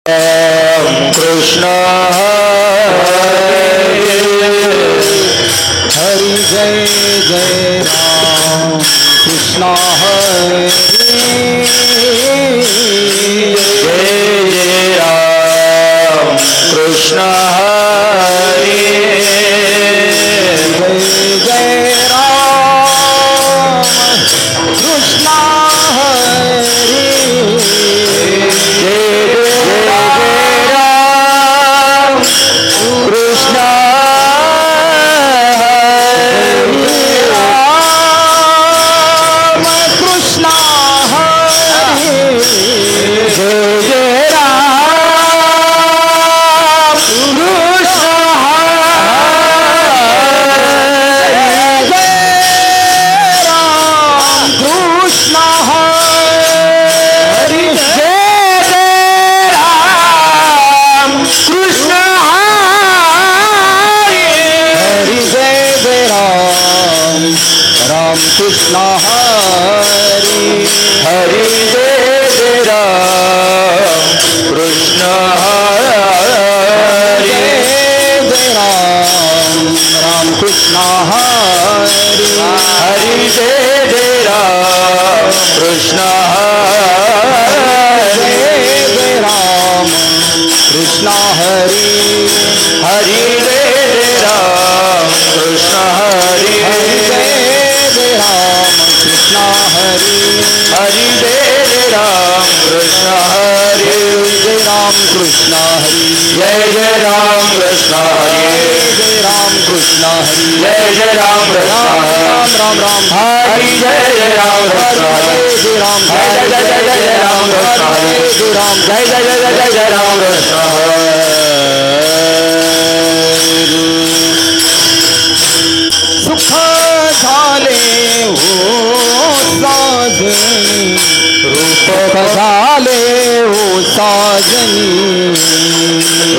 कृष्ण हरि जय जय राम कृष्ण हरि जय जय राम कृष्ण हरि जय जय राम कृष्ण हरि कृष्ण हरि हरि जय जय राम कृष्ण हरि जय राम राम कृष्ण हरि हरि जय जय राम कृष्ण हरि जय राम कृष्ण हरि हरि जय जय राम कृष्ण हरि राम कृष्ण हरि हरि जय राम कृष्ण हरि जय राम कृष्ण हरि जय जय राम कृष्ण हरि जय राम कृष्ण हरि जय जय राम कृष्ण राम राम राम हरि जय जय राम कृष्ण हरि जय राम जय जय जय जय राम कृष्ण हरि जय राम जय जय जय जय जय राम कृष्ण सुख झाले हो साजनी रूप झाले हो साजनी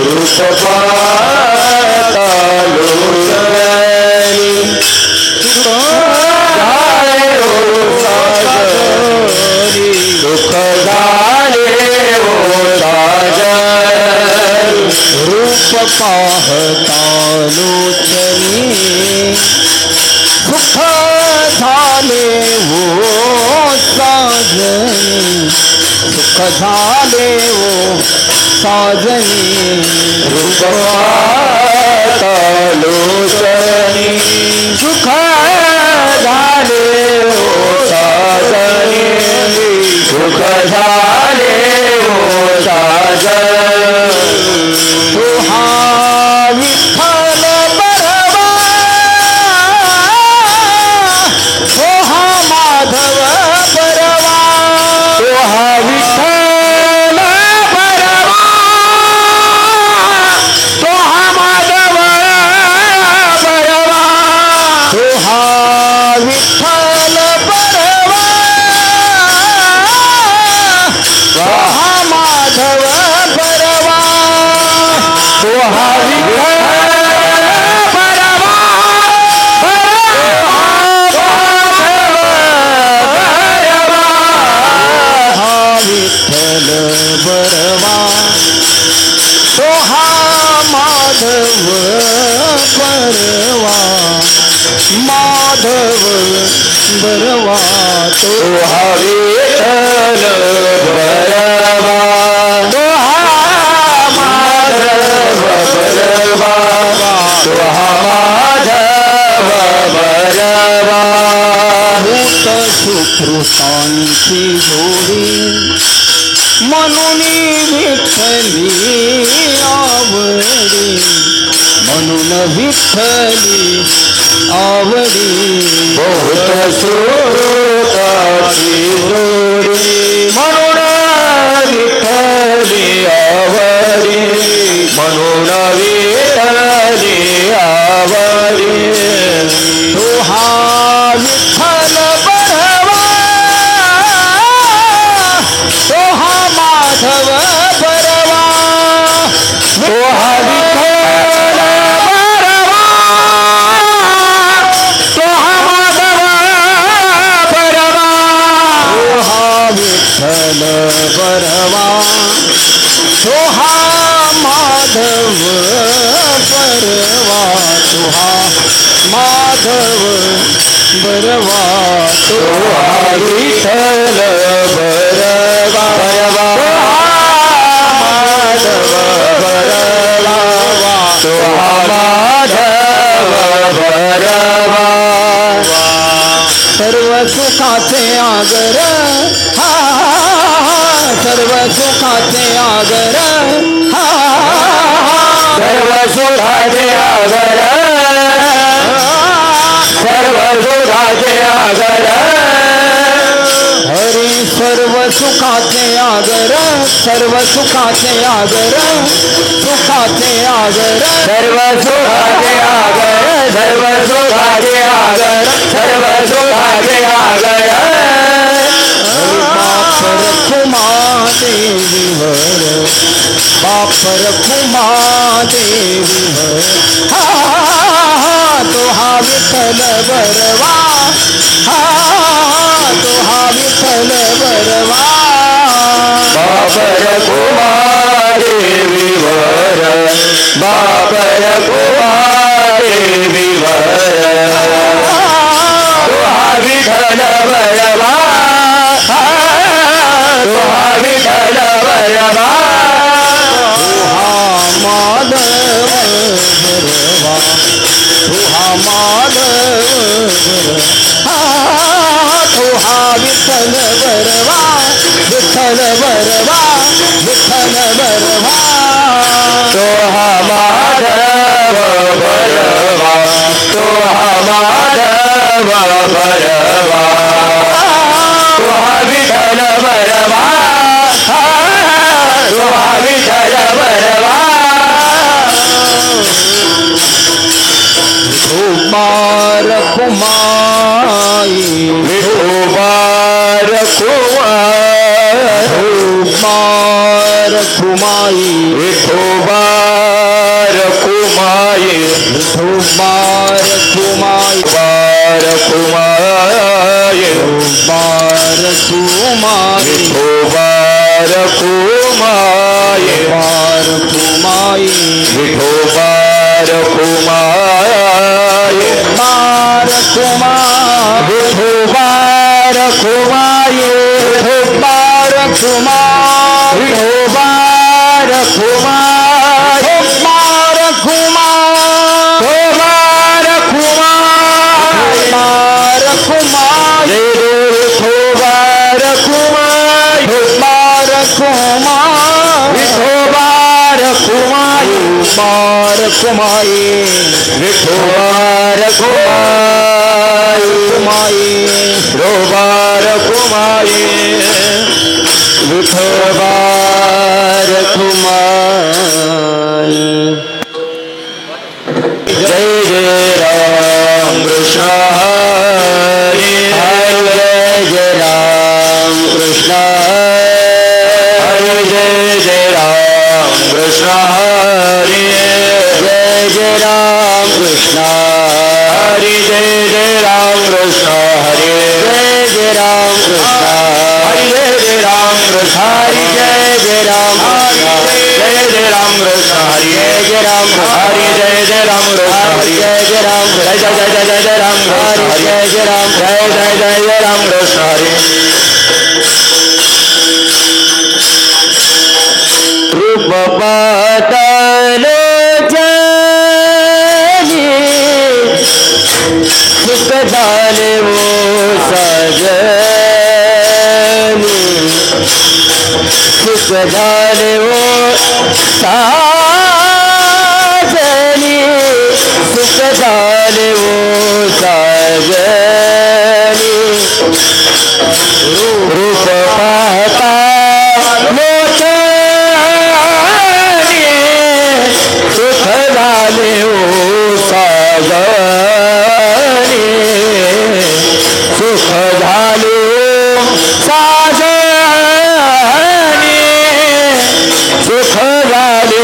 रूप पाहता लोचनी झाले हो साजनी दुःख झाले हो साजनी रूप पाहता लोचनी सुख झाले हो साजनी सुख झाले हो साजनी रूप पाहता लोचनी सुख झाले हो साजनी सुख झाले हो साजनी तो हा विठ्ठल बरवा तो हा माधव बरवा तो हा विठ्ठल बरवा तो हा माधव बरवा तो हा विठ्ठल बरवा तो हा माधव बरवा तो हा विठ्ठल बरवा तो हा माधव बरवा माधव बरवा तो हा विठ्ठल बरवा तो हा माधव बरवा तो हा माधव बरवा भूत सुकृतांची जोडी म्हणून विठ्ठली आवडी म्हणून विठ्ठली आवडी बहुत सुखाची जोडी म्हणून विठ्ठली आवडी म्हणून विठ्ठली आवडी तो हा विठ्ठल बरवा तो हा माधव बरवा तो हा विठ्ठल बरवा तो माधव परवा तुहा माधव बरवा तुहा विठ्ठल बरवा माधव बरवा तुहा माधव बरवा सर्व सुखाचे आगर सर्व सुखाचे आगर सर्व सुखाचे आगर सर्व सुखाचे आगर हरी सर्व सुखाचे आगर सर्व सुखाचे आगर सुखाचे आगर सर्व सुखाचे आगर सर्व सुखाचे आगर सर्व सुखाचे आगर रखुमा देवी वर बाप रखुमा देवी वर तो हा विठ्ठल बरवा तो हा विठ्ठल बरवा बाप रखुमा देवी वर बाप रखुमा देवी वर तो हा विठ्ठल बरवा विठ्ठल बरवा तुहा माधव बरवा तुहा माधव तुहा विठ्ठल बरवा विठ्ठल बरवा विठ्ठल बरवा तुहा माधव बरवा तुहा माधव बरवा तुहा विठ्ठल बरवा तुहा विठ्ठल बरवा विठोबार कुमाई विठोबार कुमाई विठोबार कुमाई विठोबार कुमाई बार कुमाई बार कुमाई विठोबार कुमाई बार कुमाई विठोबार कुमाई बार कुमाई विठोबार कुमाई विठोबार कुमाई विठोबार कुमाई विठोबार कुमाई विठोबार कुमाई विठोबार कुमाई विठोबार कुमाई विठोबार कुमाई विठोबार कुमाई विठोबार कुमाई विठोबार कुमाई विठोबार कुमाई जय जय राम कृष्ण हरे हरे जय राम कृष्ण हरे जय जय राम कृष्ण हरे जय जय राम कृष्ण हरे जय जय राम कृष्ण हरे जय जय राम कृष्ण हरे जय राम कृष्ण हरे जय जय राम कृष्ण जय जय राम कृष्ण हरे जय राम हरे जय जय राम कृष्ण जय जय राम जय जय जय जय जय राम हरे जय जय राम जय जय जय जय राम कृष्ण हरे रूप बदल जाने सुख डाले वो सजनी सुख डाले वो साजनी सुख डाले वो सजनी रूप पाता सुख डाले वो साजनी सुख डाले साजनी सुख डाले